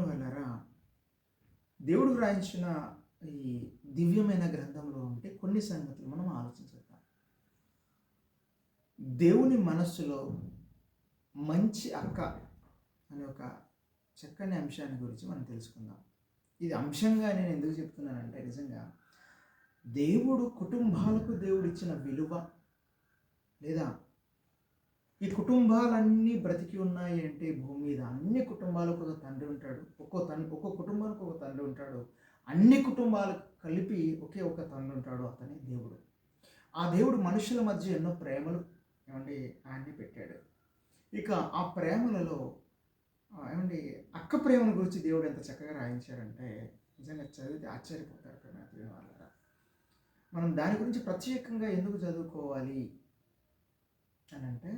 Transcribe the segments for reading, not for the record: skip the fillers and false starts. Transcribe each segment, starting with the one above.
వల్లరా దేవుడు వ్రాయించిన ఈ దివ్యమైన గ్రంథంలో ఉంటే కొన్ని సంగతులు మనం ఆలోచించేద్దాం. దేవుని మనస్సులో మంచి అక్క అనే ఒక చక్కని అంశాన్ని గురించి మనం తెలుసుకుందాం. ఇది అంశంగా నేను ఎందుకు చెప్తున్నానంటే, నిజంగా దేవుడు కుటుంబాలకు దేవుడిచ్చిన విలువ, లేదా ఈ కుటుంబాలన్నీ బ్రతికి ఉన్నాయి అంటే భూమి మీద అన్ని కుటుంబాలకు ఒక తండ్రి ఉంటాడు. ఒక్కో కుటుంబానికి ఒక తండ్రి ఉంటాడు. అన్ని కుటుంబాలకు కలిపి ఒకే ఒక తండ్రి ఉంటాడు, అతనే దేవుడు. ఆ దేవుడు మనుషుల మధ్య ఎన్నో ప్రేమలు ఆయన్ని పెట్టాడు. ఇక ఆ ప్రేమలలో అక్క ప్రేమను గురించి దేవుడు ఎంత చక్కగా రాయించాడంటే నిజంగా చదివితే ఆశ్చర్యపోతారు వాళ్ళ. మనం దాని గురించి ప్రత్యేకంగా ఎందుకు చదువుకోవాలి అని అంటే,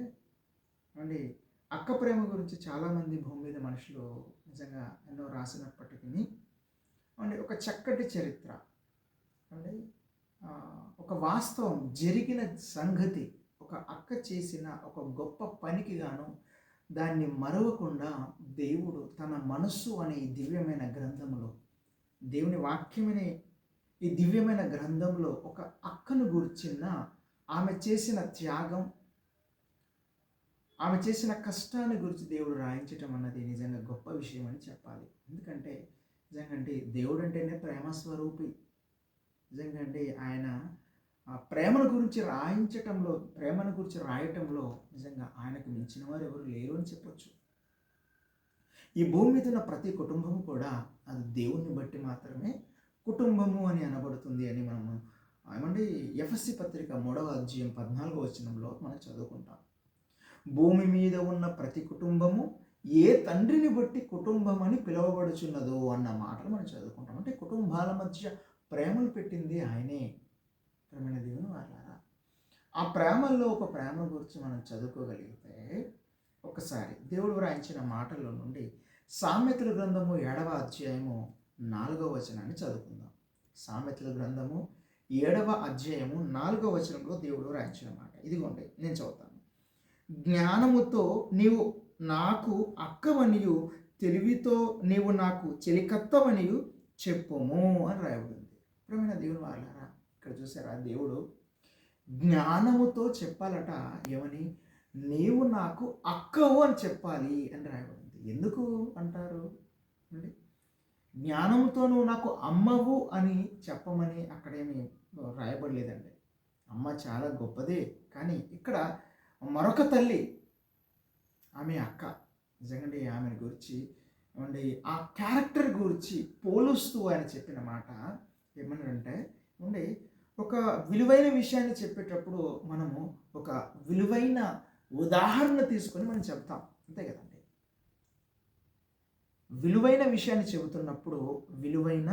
అక్క ప్రేమ గురించి చాలామంది భూమి మీద మనుషులు నిజంగా ఎన్నో రాసినప్పటికీ ఒక చక్కటి చరిత్ర, ఒక వాస్తవం, జరిగిన సంగతి, ఒక అక్క చేసిన ఒక గొప్ప పనికి గాను దాన్ని మరవకుండా దేవుడు తన మనస్సు అనే ఈ దివ్యమైన గ్రంథంలో, దేవుని వాక్యమనే ఈ దివ్యమైన గ్రంథంలో ఒక అక్కను గుర్చిన ఆమె చేసిన త్యాగం, ఆమె చేసిన కష్టాన్ని గురించి దేవుడు రాయించటం అన్నది నిజంగా గొప్ప విషయం అని చెప్పాలి. ఎందుకంటే నిజంగా దేవుడు అంటేనే ప్రేమ స్వరూపి. నిజంగా ఆయన ప్రేమను గురించి రాయటంలో నిజంగా ఆయనకు మించిన వారు ఎవరు లేరు అని చెప్పొచ్చు. ఈ భూమి మీద ఉన్న ప్రతి కుటుంబము కూడా అది దేవుణ్ణి బట్టి మాత్రమే కుటుంబము అని అనబడుతుంది అని మనము ఎఫెసీ పత్రిక 3వ అధ్యాయం 14వ వచనంలో మనం చదువుకుంటాం. భూమి మీద ఉన్న ప్రతి కుటుంబము ఏ తండ్రిని బట్టి కుటుంబం అని పిలువబడుచున్నదో అన్న మాటలు మనం చదువుకుంటాం. అంటే కుటుంబాల మధ్య ప్రేమలు పెట్టింది ఆయనే. ప్రేమైన దేవుని వాళ్ళారా, ఆ ప్రేమల్లో ఒక ప్రేమ గురించి మనం చదువుకోగలిగితే ఒకసారి దేవుడు వ్రాయించిన మాటల్లో నుండి సామెతల గ్రంథము 7వ అధ్యాయము 4వ వచనాన్ని చదువుకుందాం. సామెతల గ్రంథము 7వ అధ్యాయము 4వ వచనంలో దేవుడు వ్రాయించిన మాట ఇదిగోండి, నేను చదువుతాను. జ్ఞానముతో నీవు నాకు అక్కవనియు, తెలివితో నీవు నాకు చెలికత్తవనియు చెప్పుము అని రాయబడింది. ప్రేమైన దేవుని వాళ్ళారా, ఇక్కడ చూసారా, దేవుడు జ్ఞానముతో చెప్పాలట. ఏమని? నీవు నాకు అక్కవు అని చెప్పాలి అని రాయబడింది. ఎందుకు అంటారు అండి? జ్ఞానంతో నువ్వు నాకు అమ్మవు అని చెప్పమని అక్కడేమి రాయబడలేదండి. అమ్మ చాలా గొప్పదే, కానీ ఇక్కడ మరొక తల్లి, ఆమె అక్క. నిజంగా ఆమెను గురించి ఆ క్యారెక్టర్ గురించి పోలుస్తూ ఆయన చెప్పిన మాట ఏమన్నారంటే, ఒక విలువైన విషయాన్ని చెప్పేటప్పుడు మనము ఒక విలువైన ఉదాహరణ తీసుకొని మనం చెప్తాం, అంతే కదండి. విలువైన విషయాన్ని చెబుతున్నప్పుడు విలువైన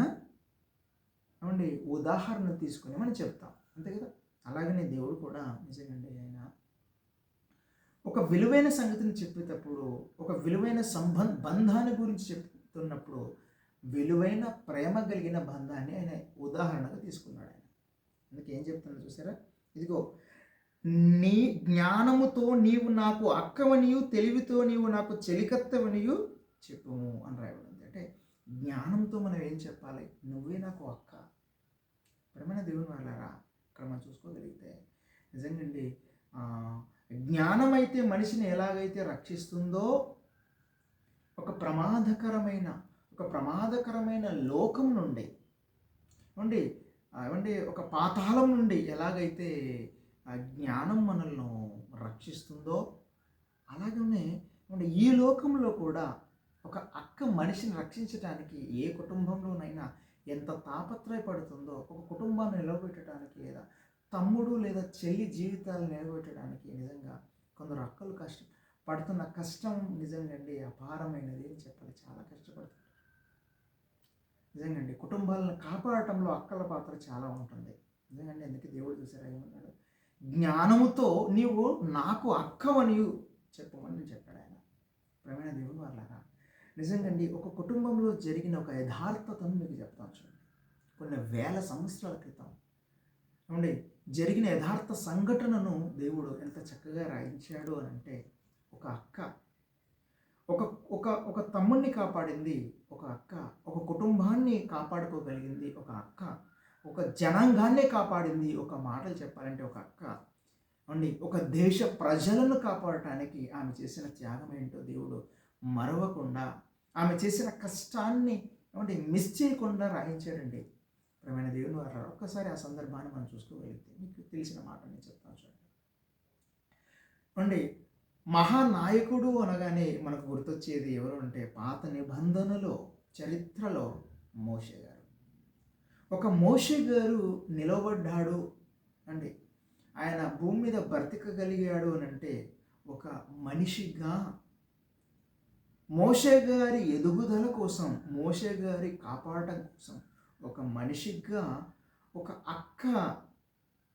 ఉదాహరణ తీసుకొని మనం చెప్తాం, అంతే కదా. అలాగనే దేవుడు కూడా నిజంగా ఆయన ఒక విలువైన సంగతిని చెప్పేటప్పుడు, ఒక విలువైన బంధాన్ని గురించి చెప్తున్నప్పుడు విలువైన ప్రేమ కలిగిన బంధాన్ని ఆయన ఉదాహరణగా తీసుకున్నాడు. ఆయన అందుకే ఏం చెప్తున్నా చూసారా, ఇదిగో నీ జ్ఞానముతో నీవు నాకు అక్కవనియు, తెలివితో నీవు నాకు చెలికత్తవనియు చెప్పుము అని రాయబడింది. అంటే జ్ఞానంతో మనం ఏం చెప్పాలి? నువ్వే నాకు అక్క. ప్రేమైన దేవుని వాళ్ళారా, ఇక్కడ మనం చూసుకోగలిగితే నిజంగా జ్ఞానం అయితే మనిషిని ఎలాగైతే రక్షిస్తుందో, ఒక ప్రమాదకరమైన లోకం నుండి ఒక పాతాళం నుండి ఎలాగైతే జ్ఞానం మనల్ని రక్షిస్తుందో, అలాగనే ఈ లోకంలో కూడా ఒక అక్క మనిషిని రక్షించడానికి ఏ కుటుంబంలోనైనా ఎంత తాపత్రయపడుతుందో, ఒక కుటుంబాన్ని నిలబెట్టడానికి, లేదా తమ్ముడు లేదా చెల్లి జీవితాలు నిలబెట్టడానికి నిజంగా కొందరు అక్కలు పడుతున్న కష్టం నిజంగా అపారమైనది అని చెప్పాలి. చాలా కష్టపడుతుంది నిజంగా. కుటుంబాలను కాపాడటంలో అక్కల పాత్ర చాలా ఉంటుంది నిజంగా. ఎందుకు దేవుడు చూసారా ఏమన్నాడు? జ్ఞానముతో నీవు నాకు అక్కవని చెప్పమని చెప్పాడు ఆయన. ప్రేమైన దేవుడు వాళ్ళారా, నిజంగా ఒక కుటుంబంలో జరిగిన ఒక యథార్థతను మీకు చెప్తాను చూడండి. కొన్ని వేల సంవత్సరాల క్రితం జరిగిన యథార్థ సంఘటనను దేవుడు ఎంత చక్కగా రాయించాడు అని అంటే, ఒక అక్క ఒక తమ్ముడిని కాపాడింది, ఒక ఒక అక్క ఒక కుటుంబాన్ని కాపాడుకోగలిగింది, ఒక అక్క ఒక జనాంగాన్నే కాపాడింది. ఒక మాటలు చెప్పాలంటే ఒక అక్క అండి ఒక దేశ ప్రజలను కాపాడటానికి ఆమె చేసిన త్యాగం ఏంటో దేవుడు మరవకుండా, ఆమె చేసిన కష్టాన్ని ఏమంటే మిస్ చేయకుండా రాయించాడండి. ప్రియమైన దేవుని వారు ఒక్కసారి ఆ సందర్భాన్ని మనం చూసుకోగలిగితే మీకు తెలిసిన మాట నేను చెప్తాను చూడండి. అండి మహానాయకుడు అనగానే మనకు గుర్తొచ్చేది ఎవరు అంటే పాత నిబంధనలో చరిత్రలో మోషే గారు. ఒక మోషే గారు నిలబడ్డాడు అండి, ఆయన భూమి మీద బ్రతకగలిగాడు అని అంటే ఒక మనిషిగా, మోషే గారి ఎదుగుదల కోసం, మోషే గారి కాపాడటం కోసం ఒక మనిషిగా ఒక అక్క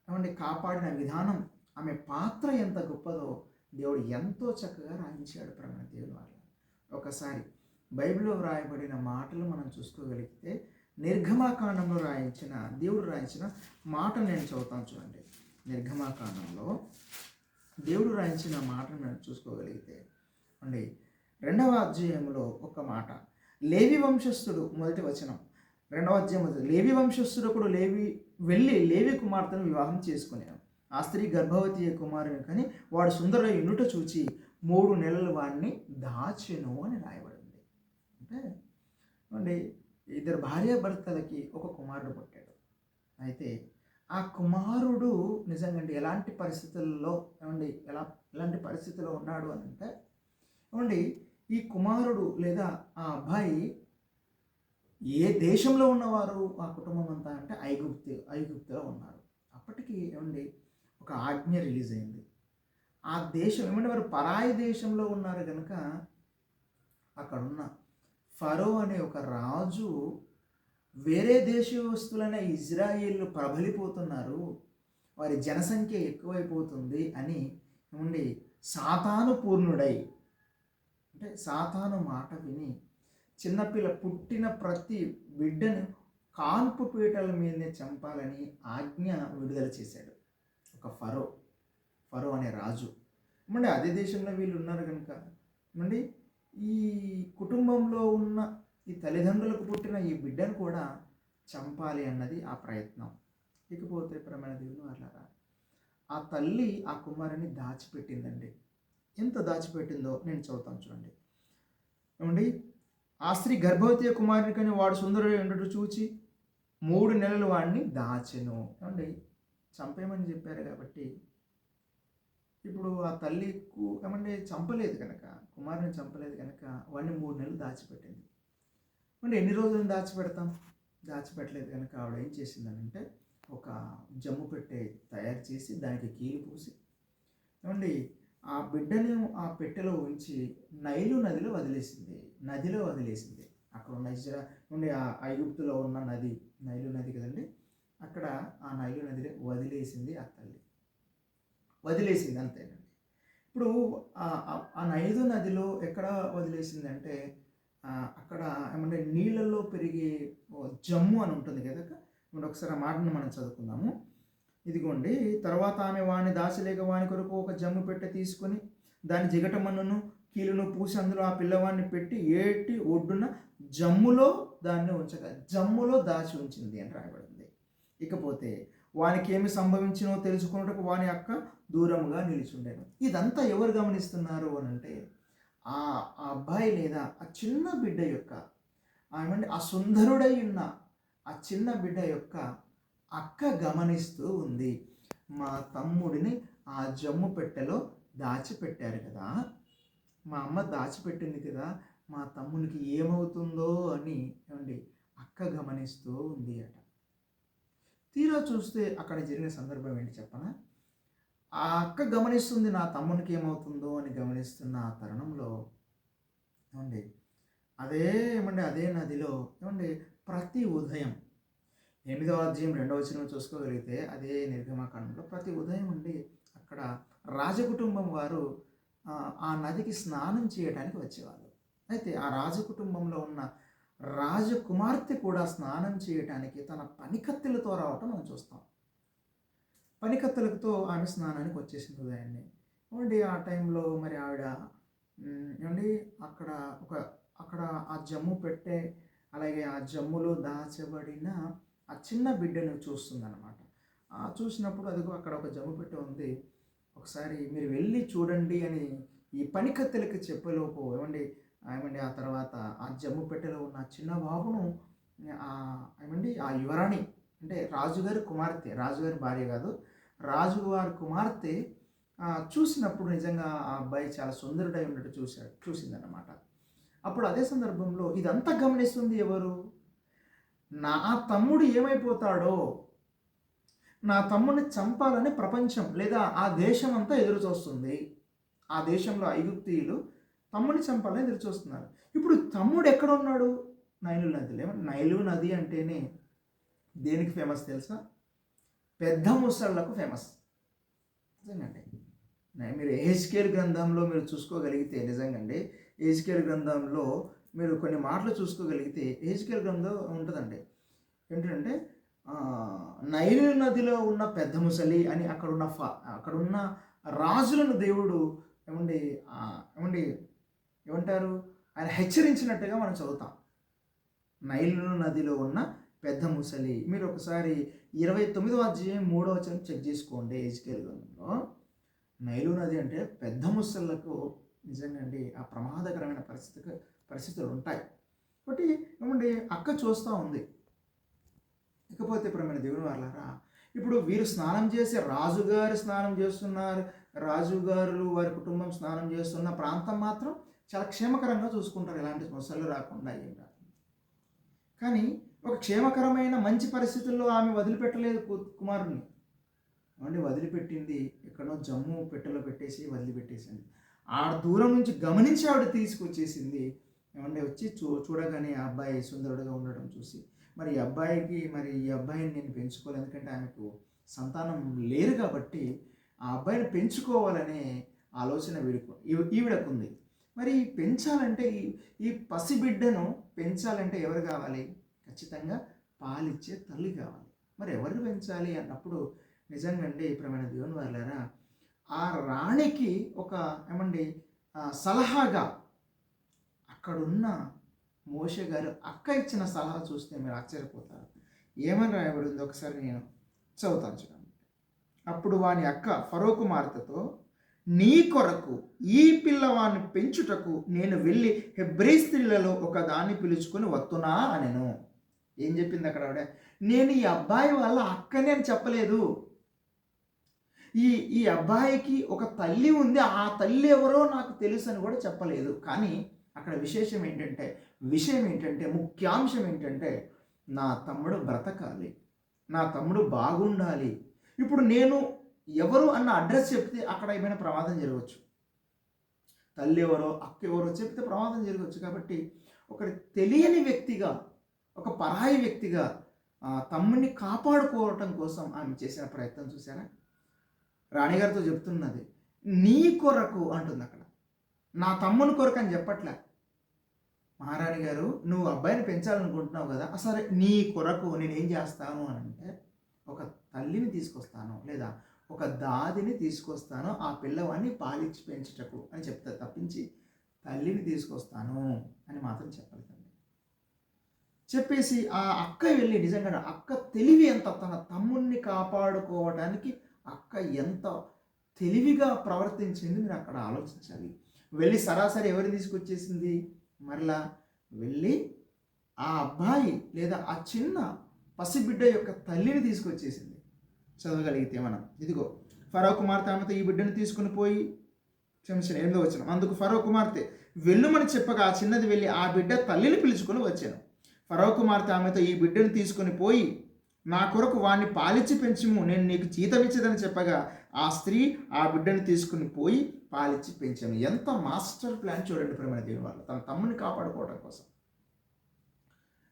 ఏమంటే కాపాడిన విధానం, ఆమె పాత్ర ఎంత గొప్పదో దేవుడు ఎంతో చక్కగా రాయించాడు. ప్రేమ దేవుని వల్ల ఒకసారి బైబిల్లో వ్రాయబడిన మాటలు మనం చూసుకోగలిగితే నిర్గమాకాండంలో దేవుడు రాయించిన మాట నేను చదువుతాను చూడండి. నిర్గమాకాండంలో దేవుడు రాయించిన మాటను నేను చూసుకోగలిగితే అండి 2వ అధ్యాయంలో ఒక మాట, లేవి వంశస్థుడు మొదటి వచనం 2వ అధ్యాయం లేవి వంశస్థుడు ఒకడు వెళ్ళి లేవి కుమార్తెను వివాహం చేసుకున్నాడు. ఆ స్త్రీ గర్భవతి కుమారుని కానీ వాడు సుందర ఎన్నుట చూచి 3 నెలలు వాడిని దాచెను అని రాయబడింది. అంటే అండి 2 భార్యాభర్తలకి ఒక కుమారుడు పుట్టాడు. అయితే ఆ కుమారుడు నిజంగా ఎలాంటి పరిస్థితుల్లో ఏమండి ఎలాంటి పరిస్థితిలో ఉన్నాడు అని అంటే ఏమండి ఈ కుమారుడు లేదా ఆ అబ్బాయి ఏ దేశంలో ఉన్నవారు ఆ కుటుంబం అంతా అంటే ఐగుప్తులో ఉన్నారు. అప్పటికి ఏమండి ఒక ఆజ్ఞ రిలీజ్ అయింది. ఆ దేశం ఏమంటే వారు పరాయి దేశంలో ఉన్నారు కనుక అక్కడున్న ఫరో అనే ఒక రాజు వేరే దేశస్తులైన ఇజ్రాయేళ్లు ప్రబలిపోతున్నారు, వారి జనసంఖ్య ఎక్కువైపోతుంది అని ఏమండి సాతాను పూర్ణుడై, అంటే సాతాను మాట విని చిన్నపిల్ల పుట్టిన ప్రతి బిడ్డను కాన్పు పీటల మీదనే చంపాలని ఆజ్ఞ విడుదల చేశాడు ఒక ఫరో అనే రాజు. ఏమండి అదే దేశంలో వీళ్ళు ఉన్నారు కనుక ఏమండి ఈ కుటుంబంలో ఉన్న ఈ తల్లిదండ్రులకు పుట్టిన ఈ బిడ్డను కూడా చంపాలి అన్నది ఆ ప్రయత్నం. ఇకపోతే ప్రమాణ దేవుని వాళ్ళారా ఆ తల్లి ఆ కుమారుని దాచిపెట్టిందండి. ఎంత దాచిపెట్టిందో నేను చదువుతాను చూడండి. ఏమండి ఆ స్త్రీ గర్భవతి కుమారుని కానీ వాడు సుందరుడు ఎండు చూచి 3 నెలలు వాడిని దాచెను. ఏమండి చంపేమని చెప్పారు కాబట్టి ఇప్పుడు ఆ తల్లికు ఏమంటే చంపలేదు కనుక, కుమారుని చంపలేదు కనుక వాడిని 3 నెలలు దాచిపెట్టింది. అంటే ఎన్ని రోజులను దాచిపెట్టలేదు కనుక ఆవిడ ఏం చేసిందనంటే ఒక జమ్ము పెట్టె తయారు చేసి దానికి కీలు పూసి ఏమండి ఆ బిడ్డను ఆ పెట్టెలో ఉంచి నదిలో వదిలేసింది. అక్కడ ఉన్న ఆ ఐగుప్తులో ఉన్న నైలు నది కదండి, అక్కడ ఆ నైలు నదిలో వదిలేసింది ఆ తల్లి, వదిలేసింది అంతేనండి. ఇప్పుడు ఆ నైలు నదిలో ఎక్కడ వదిలేసిందంటే అక్కడ ఏమంటే నీళ్ళల్లో పెరిగే జమ్ము అని ఉంటుంది కదా. ఇప్పుడు ఒకసారి ఆ మాటను మనం చదువుకుందాము. ఇదిగోండి, తర్వాత ఆమె వాని దాచలేక వాని కొరకు ఒక జమ్ము పెట్టె తీసుకొని దాని జిగటమన్నును కీలును పూసి అందులో ఆ పిల్లవాడిని పెట్టి ఏటి ఒడ్డున జమ్ములో దాన్ని జమ్ములో దాచి ఉంచింది అని రాయబడింది. ఇకపోతే వానికి ఏమి సంభవించినో తెలుసుకున్నట్టుకు వాని అక్క దూరంగా నిలిచుండేను. ఇదంతా ఎవరు గమనిస్తున్నారు అని అంటే ఆ అబ్బాయి లేదా ఆ చిన్న బిడ్డ యొక్క ఏమంటే ఆ సుందరుడై ఉన్న ఆ చిన్న బిడ్డ యొక్క అక్క గమనిస్తూ ఉంది. మా తమ్ముడిని ఆ జమ్ము పెట్టెలో దాచిపెట్టారు కదా, మా అమ్మ దాచిపెట్టింది కదా, మా తమ్మునికి ఏమవుతుందో అని ఏమండి అక్క గమనిస్తూ ఉంది అట. తీరా చూస్తే అక్కడ జరిగిన సందర్భం ఏంటి చెప్పనా? ఆ అక్క గమనిస్తుంది నా తమ్మునికి ఏమవుతుందో అని గమనిస్తున్న ఆ తరుణంలో ఏమండి అదే నదిలో ఏమండి ప్రతి ఉదయం 8వ అధ్యాయం 2వ వచనం చూసుకోగలిగితే అదే నిర్గమాకాండంలో ప్రతి ఉదయం ఉండి అక్కడ రాజకుటుంబం వారు ఆ నదికి స్నానం చేయడానికి వచ్చేవాళ్ళు. అయితే ఆ రాజకుటుంబంలో ఉన్న రాజకుమార్తె కూడా స్నానం చేయడానికి తన పనికత్తెలతో రావటం మనం చూస్తాం. పనికత్తెలతో ఆమె స్నానానికి వచ్చేసింది ఉదయాన్నే. ఏమండి ఆ టైంలో మరి ఆవిడ ఏమండి అక్కడ ఒక అక్కడ ఆ జమ్ము పెట్టే అలాగే ఆ జమ్ములో దాచబడిన ఆ చిన్న బిడ్డను చూస్తుందన్నమాట. చూసినప్పుడు అదిగో అక్కడ ఒక జమ్ము పెట్టె ఉంది. ఒకసారి మీరు వెళ్ళి చూడండి అని ఈ పనికత్తెలకి చెప్పేలోపు ఏమండి ఆ తర్వాత ఆ జమ్ము పెట్టెలో ఉన్న చిన్న బాబును ఆ యువరాణి అంటే రాజుగారి కుమార్తె, రాజుగారి భార్య కాదు, రాజుగారి కుమార్తె చూసినప్పుడు నిజంగా ఆ అబ్బాయి చాలా సుందరుడై ఉన్నట్టు చూసిందన్నమాట. అప్పుడు అదే సందర్భంలో ఇదంతా గమనిస్తుంది ఎవరు? నా తమ్ముడు ఏమైపోతాడో, నా తమ్ముడిని చంపాలని ప్రపంచం లేదా ఆ దేశం అంతా ఎదురు చూస్తుంది. ఆ దేశంలో ఐగుప్తీయులు తమ్ముడిని చంపాలని ఎదురు చూస్తున్నారు. ఇప్పుడు తమ్ముడు ఎక్కడ ఉన్నాడు? నైలు నదిలో. నైలు నది అంటేనే దేనికి ఫేమస్ తెలుసా? పెద్ద ముసళ్లకు ఫేమస్. నిజంగండి. మీరు ఎహెజ్కేలు గ్రంథంలో మీరు చూసుకోగలిగితే నిజంగండి, ఎహెజ్కేలు గ్రంథంలో మీరు కొన్ని మాటలు చూసుకోగలిగితే ఎహెజ్కేలు గ్రంథం ఉంటుందండి. ఏంటంటే నైలు నదిలో ఉన్న పెద్ద ముసలి అని అక్కడున్న రాజులను దేవుడు ఏమంటారు ఆయన హెచ్చరించినట్టుగా మనం చదువుతాం. నైలు నదిలో ఉన్న పెద్ద ముసలి. మీరు ఒకసారి 29వ అధ్యాయం 3వ వచనం చెక్ చేసుకోండి. ఎహెజ్కేలు గ్రంథంలో నైలు నది అంటే పెద్ద ముసళ్ళకు నిజంగా అండి ఆ ప్రమాదకరమైన పరిస్థితులు ఉంటాయి. కాబట్టి అక్క చూస్తూ ఉంది. ఇకపోతే ప్రియమైన దేవుని వారలారా, ఇప్పుడు వీరు స్నానం చేసి రాజుగారు స్నానం చేస్తున్నారు, రాజుగారు వారి కుటుంబం స్నానం చేస్తున్న ప్రాంతం మాత్రం చాలా క్షేమకరంగా చూసుకుంటారు, ఎలాంటి సమస్యలు రాకుండా ఏం రాకుండా. కానీ ఒక క్షేమకరమైన మంచి పరిస్థితుల్లో ఆమె వదిలిపెట్టలేదు కుమారుణ్ణి. వదిలిపెట్టింది ఎక్కడో జమ్ము పెట్టెలో పెట్టేసి వదిలిపెట్టేసింది. ఆ దూరం నుంచి గమనించి ఆవిడ తీసుకొచ్చేసింది. వచ్చి చూడగానే ఆ అబ్బాయి సుందరుడుగా ఉండడం చూసి మరి ఈ అబ్బాయిని నేను పెంచుకోవాలి, ఎందుకంటే ఆమెకు సంతానం లేరు కాబట్టి ఆ అబ్బాయిని పెంచుకోవాలనే ఆలోచన ఈవిడకుంది. మరి పెంచాలంటే ఈ పసిబిడ్డను పెంచాలంటే ఎవరు కావాలి? ఖచ్చితంగా పాలిచ్చే తల్లి కావాలి. మరి ఎవరు పెంచాలి అన్నప్పుడు నిజంగా అండి ప్రియమైన దేవుని వారలారా, ఆ రాణికి ఒక సలహాగా అక్కడున్న మోషే గారు అక్క ఇచ్చిన సలహా చూస్తే మీరు ఆశ్చర్యపోతారు. ఏమని రాయబడింది ఒకసారి నేను చదువుతాను చూడండి. అప్పుడు వాని అక్క ఫరో కుమార్తెతో, నీ కొరకు ఈ పిల్లవాడిని పెంచుటకు నేను వెళ్ళి హెబ్రీ స్త్రీలలో ఒక దాన్ని పిలుచుకొని వస్తున్నా అనెను. ఏం చెప్పింది అక్కడ ఆవిడ? నేను ఈ అబ్బాయి వాళ్ళ అక్కనే అని చెప్పలేదు. ఈ అబ్బాయికి ఒక తల్లి ఉంది, ఆ తల్లి ఎవరో నాకు తెలుసు అని కూడా చెప్పలేదు. కానీ అక్కడ విషయం ఏంటంటే ముఖ్యాంశం ఏంటంటే నా తమ్ముడు బ్రతకాలి, నా తమ్ముడు బాగుండాలి. ఇప్పుడు నేను ఎవరు అన్న అడ్రస్ చెప్తే అక్కడ ఏమైనా ప్రమాదం జరగవచ్చు. తల్లి ఎవరో అక్క ఎవరో చెప్తే ప్రమాదం జరగవచ్చు. కాబట్టి ఒక తెలియని వ్యక్తిగా, ఒక పరాయి వ్యక్తిగా తమ్ముడిని కాపాడుకోవటం కోసం ఆమె చేసిన ప్రయత్నం చూసారా? రాణిగారితో చెప్తున్నది నీ కొరకు అంటుంది. అక్కడ నా తమ్ముని కొరకు అని చెప్పట్లే. మహారాణి గారు, నువ్వు అబ్బాయిని పెంచాలనుకుంటున్నావు కదా, సరే నీ కొరకు నేనేం చేస్తాను అని అంటే ఒక తల్లిని తీసుకొస్తాను లేదా ఒక దాదిని తీసుకొస్తాను ఆ పిల్లవాడిని పాలిచ్చి పెంచుటకు అని చెప్తారు తప్పించి తల్లిని తీసుకొస్తాను అని మాత్రం చెప్పలేదు. చెప్పేసి ఆ అక్క వెళ్ళి నిజంగా అక్క తెలివి ఎంత, తన తమ్ముడిని కాపాడుకోవడానికి అక్క ఎంత తెలివిగా ప్రవర్తించింది మీరు అక్కడ ఆలోచించాలి. వెళ్ళి సరాసరి ఎవరిని తీసుకొచ్చేసింది? మరలా వెళ్ళి ఆ అబ్బాయి లేదా ఆ చిన్న పసిబిడ్డ యొక్క తల్లిని తీసుకొచ్చేసింది. చదవగలిగితే మనం ఇదిగో ఫరో కుమార్తె ఆమెతో ఈ బిడ్డను తీసుకుని పోయి క్షమించిన 8వ వచనం. అందుకు ఫరో కుమార్తె వెళ్ళుమని చెప్పగా ఆ చిన్నది వెళ్ళి ఆ బిడ్డ తల్లిని పిలుచుకొని వచ్చాను. ఫరో కుమార్తె ఆమెతో ఈ బిడ్డను తీసుకొని పోయి నా కొరకు వాడిని పాలిచ్చి పెంచుము, నేను నీకు జీతమిచ్చేదని చెప్పగా ఆ స్త్రీ ఆ బిడ్డను తీసుకుని పోయి పాలిచ్చి పెంచాను. ఎంత మాస్టర్ ప్లాన్ చూడండి ప్రేమ దేవుని వల్ల, తన తమ్ముని కాపాడుకోవడం కోసం.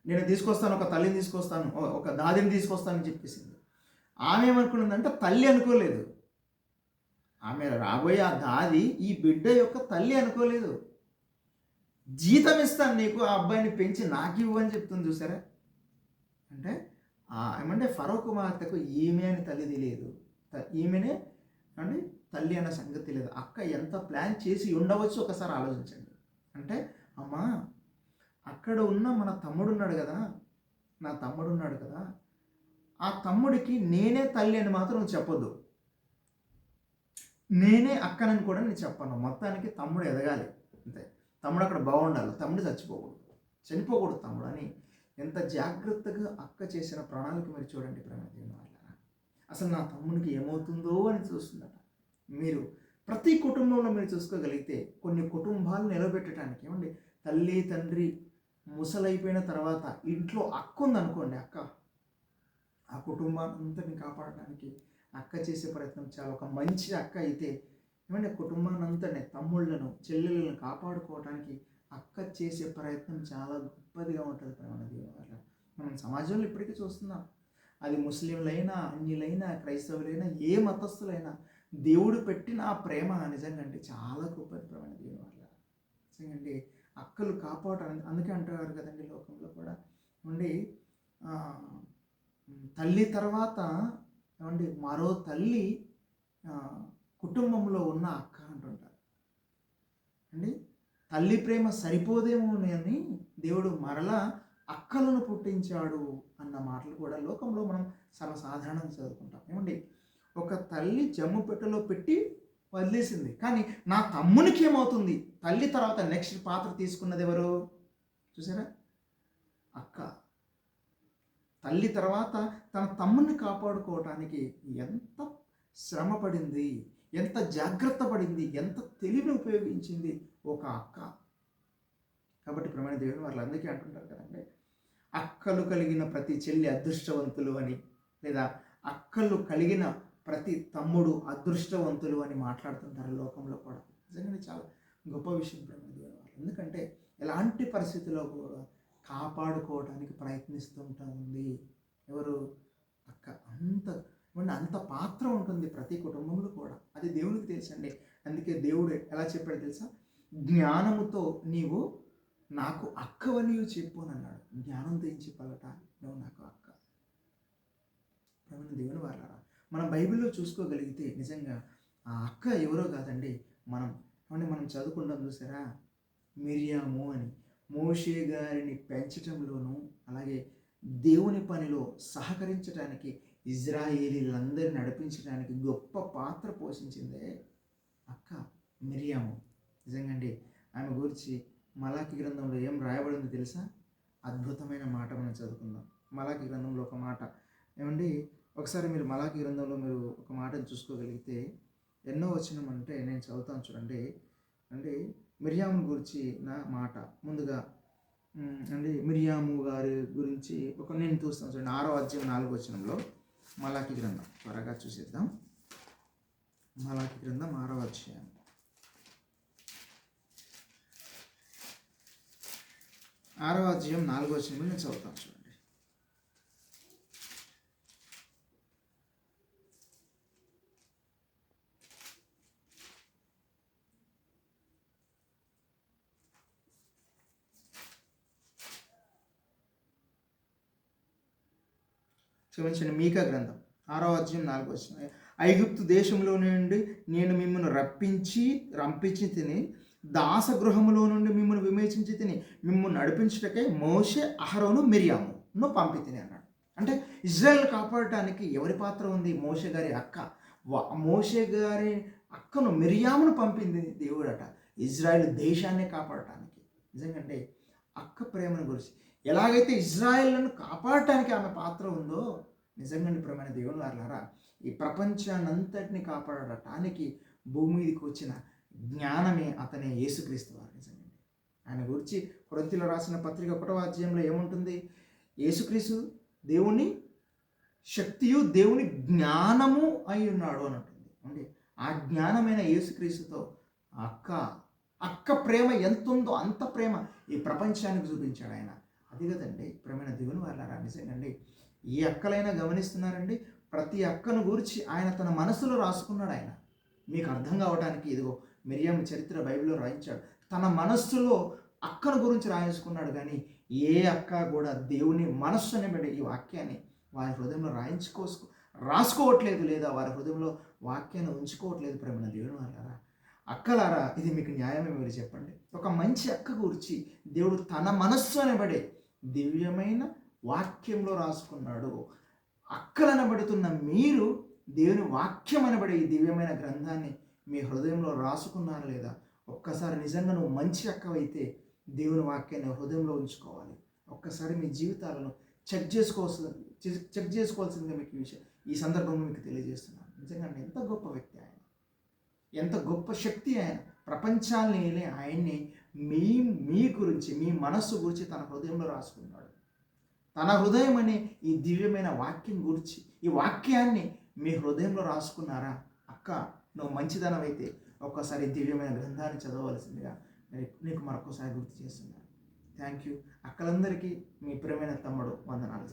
నేను తీసుకొస్తాను, ఒక తల్లిని తీసుకొస్తాను, ఒక దాదిని తీసుకొస్తానని చెప్పేసింది. ఆమె ఏమనుకున్నదంటే తల్లి అనుకోలేదు. ఆమె రాబోయే ఆ దాది ఈ బిడ్డ యొక్క తల్లి అనుకోలేదు. జీతం ఇస్తాను నీకు, ఆ అబ్బాయిని పెంచి నాకు ఇవ్వు అని చెప్తుంది. చూసారా? అంటే ఫరో కుమార్తెకు ఈమె అని తల్లి తెలియదు, ఈమెనే అంటే తల్లి అన్న సంగతి తెలియదు. అక్క ఎంత ప్లాన్ చేసి ఉండవచ్చు ఒకసారి ఆలోచించండి. అంటే అమ్మా అక్కడ ఉన్న మన తమ్ముడున్నాడు కదా, నా తమ్ముడున్నాడు కదా, ఆ తమ్ముడికి నేనే తల్లి అని మాత్రం నువ్వు చెప్పొద్దు, నేనే అక్కనని కూడా నేను చెప్పను. మొత్తానికి తమ్ముడు ఎదగాలి అంతే. తమ్ముడు అక్కడ బాగుండాలి, తమ్ముడు చనిపోకూడదు తమ్ముడు అని ఎంత జాగ్రత్తగా అక్క చేసిన ప్రణాళిక మీరు చూడండి ప్రేమ వల్ల. అసలు నా తమ్మునికి ఏమవుతుందో అని చూస్తుందట. మీరు ప్రతి కుటుంబంలో మీరు చూసుకోగలిగితే కొన్ని కుటుంబాలు నిలబెట్టడానికి ఏమండి, తల్లి తండ్రి ముసలైపోయిన తర్వాత ఇంట్లో అక్క ఉందనుకోండి, అక్క ఆ కుటుంబాన్ని అంతటిని కాపాడడానికి అక్క చేసే ప్రయత్నం చాలా, ఒక మంచి అక్క అయితే ఏమంటే కుటుంబాన్ని అంతనే తమ్ముళ్ళను చెల్లెళ్ళను కాపాడుకోవడానికి అక్క చేసే ప్రయత్నం చాలా గొప్పదిగా ఉంటుంది ప్రేమ దేవుని వల్ల. మనం సమాజంలో ఇప్పటికీ చూస్తున్నాం. అది ముస్లింలైనా, అన్యులైనా, క్రైస్తవులైనా, ఏ మతస్థులైనా దేవుడు పెట్టిన ఆ ప్రేమ నిజంగా అంటే చాలా గొప్పది ప్రేమ దేవుని వల్ల. నిజంగా అంటే అక్కలు కాపాడాలని అందుకే అంటారు కదండి లోకంలో కూడా ఉండి తల్లి తర్వాత ఏమండి మరో తల్లి కుటుంబంలో ఉన్న అక్క అంటుంటారు అండి. తల్లి ప్రేమ సరిపోదేమో అని దేవుడు మరలా అక్కలను పుట్టించాడు అన్న మాటలు కూడా లోకంలో మనం సర్వసాధారణంగా చదువుకుంటాం. ఏమండి, ఒక తల్లి జమ్ము పెట్టెలో పెట్టి వదిలేసింది, కానీ నా తమ్మునికి ఏమవుతుంది? తల్లి తర్వాత నెక్స్ట్ పాత్ర తీసుకున్నది ఎవరు చూసారా? అక్క. తల్లి తర్వాత తన తమ్ముని కాపాడుకోవటానికి ఎంత శ్రమ పడింది, ఎంత జాగ్రత్త పడింది, ఎంత తెలివిని ఉపయోగించింది ఒక అక్క. కాబట్టి ప్రమాణ దేవుని వాళ్ళు అందుకే అంటుంటారు కదండి, అక్కలు కలిగిన ప్రతి చెల్లి అదృష్టవంతులు అని, లేదా అక్కలు కలిగిన ప్రతి తమ్ముడు అదృష్టవంతులు అని మాట్లాడుతుంటారు లోకంలో కూడా. నిజంగానే చాలా గొప్ప విషయం ప్రమాణ దేవుని వాళ్ళు. ఎందుకంటే ఎలాంటి పరిస్థితుల్లో కూడా కాపాడుకోవడానికి ప్రయత్నిస్తుంటా ఉంది ఎవరు? అక్క. అంత పాత్ర ఉంటుంది ప్రతి కుటుంబంలో కూడా. అది దేవునికి తెలుసండి. అందుకే దేవుడు ఎలా చెప్పాడు తెలుసా? జ్ఞానముతో నీవు నాకు అక్కవని చెప్పు అని అన్నాడు. జ్ఞానంతో ఏం చెప్పాలట? నువ్వు నాకు అక్క. దేవుని వాళ్ళరా, మనం బైబిల్లో చూసుకోగలిగితే నిజంగా ఆ అక్క ఎవరో కాదండి, మనం చదువుకుంటాం చూసారా, మిరియాము అని. మోషే గారిని పెంచటంలోనూ అలాగే దేవుని పనిలో సహకరించడానికి, ఇజ్రాయేలీలందరినీ నడిపించడానికి గొప్ప పాత్ర పోషించిందే అక్క మిరియాము. నిజంగా అండి, ఆమె గురించి మలాకి గ్రంథంలో ఏం రాయబడిందో తెలుసా? అద్భుతమైన మాట మనం చదువుకుందాం. మలాకి గ్రంథంలో ఒక మాట ఏమండి, ఒకసారి మీరు మలాకి గ్రంథంలో మీరు ఒక మాటను చూసుకోగలిగితే ఎన్నో వచనం అంటే నేను చదువుతాను చూడండి. అంటే మిరియాము గురించి నా మాట ముందుగా అంటే మిరియాము గారి గురించి నేను చూస్తాను చూడండి. 6వ అధ్యాయం 4వ వచనంలో మలాకి గ్రంథం త్వరగా చూసేద్దాం. మలాకి గ్రంథం 6వ అధ్యాయం 4వ వచనంలో నేను చదువుతాను చూడండి. క్షమించండి, మీకా గ్రంథం 6వ అధ్యాయం 4వ వచనం. ఐగుప్తు దేశంలో నుండి నేను మిమ్మల్ని రంపించి తిని, దాసగృహములో నుండి మిమ్మల్ని విమోచించి తిని, మిమ్మల్ని నడిపించుటకై మోషే, అహరోను, మిరియామును పంపి తిని అన్నాడు. అంటే ఇజ్రాయెల్ కాపాడటానికి ఎవరి పాత్ర ఉంది? మోషే గారి అక్క. మోషే గారి అక్కను మిరియామును పంపింది దేవుడట ఇజ్రాయెల్ దేశాన్ని కాపాడటానికి. నిజంగా అక్క ప్రేమను గురించి ఎలాగైతే ఇజ్రాయెల్ను కాపాడటానికి ఆమె పాత్ర ఉందో, నిజంగా ప్రేమైన దేవుని వారలారా, ఈ ప్రపంచాన్నంతటిని కాపాడటానికి భూమి మీదకి వచ్చిన జ్ఞానమే అతనే యేసుక్రీస్తు వారు. నిజంగా ఆయన గురించి కొరింథీయులకు రాసిన పత్రిక 1వ అధ్యాయంలో ఏముంటుంది? యేసుక్రీస్తు దేవుని శక్తియు దేవుని జ్ఞానము అయి ఉన్నాడు అని ఉంటుంది. అంటే ఆ జ్ఞానమైన యేసుక్రీస్తుతో అక్క ప్రేమ ఎంత ఉందో అంత ప్రేమ ఈ ప్రపంచానికి చూపించాడు ఆయన. అది కదండి ప్రేమైన దేవుని వాళ్ళారా. నిజంగా ఏ అక్కలైనా గమనిస్తున్నారండి, ప్రతి అక్కను గురించి ఆయన తన మనసులో రాసుకున్నాడు. ఆయన మీకు అర్థం కావడానికి ఇదిగో మిరియాము చరిత్ర బైబిల్లో రాయించాడు. తన మనస్సులో అక్కను గురించి రాయించుకున్నాడు. కానీ ఏ అక్క కూడా దేవుని మనస్సు అనే ఈ వాక్యాన్ని వారి హృదయంలో రాసుకోవట్లేదు, లేదా వారి హృదయంలో వాక్యాన్ని ఉంచుకోవట్లేదు ప్రేమ దేవుని వాళ్ళారా. అక్కలారా ఇది మీకు న్యాయమే, మీరు చెప్పండి. ఒక మంచి అక్క గురించి దేవుడు తన మనస్సు అనబడే దివ్యమైన వాక్యంలో రాసుకున్నాడు. అక్కలనబడుతున్న మీరు దేవుని వాక్యం అనబడే ఈ దివ్యమైన గ్రంథాన్ని మీ హృదయంలో రాసుకున్నారా లేదా? ఒక్కసారి నిజంగా నువ్వు మంచి అక్కవైతే దేవుని వాక్యాన్ని హృదయంలో ఉంచుకోవాలి. ఒక్కసారి మీ జీవితాలను చెక్ చేసుకోవాల్సిందిగా మీకు ఈ సందర్భంలో మీకు తెలియజేస్తున్నాను. నిజంగా ఎంత గొప్ప వ్యక్తి ఆయన, ఎంత గొప్ప శక్తి ఆయన. ప్రపంచాన్ని ఏలే ఆయన్ని మీ గురించి, మీ మనస్సు గురించి తన హృదయంలో రాసుకున్నాడు. తన హృదయం అనే ఈ దివ్యమైన వాక్యం గురించి, ఈ వాక్యాన్ని మీ హృదయంలో రాసుకున్నారా? అక్క, నువ్వు మంచిదనవైతే ఒక్కసారి దివ్యమైన గ్రంథాన్ని చదవవలసిందిగా నీకు మరొకసారి గుర్తు చేస్తున్నాను. Thank you. అక్కలందరికీ మీ ప్రియమైన తమ్ముడు వందనాలు.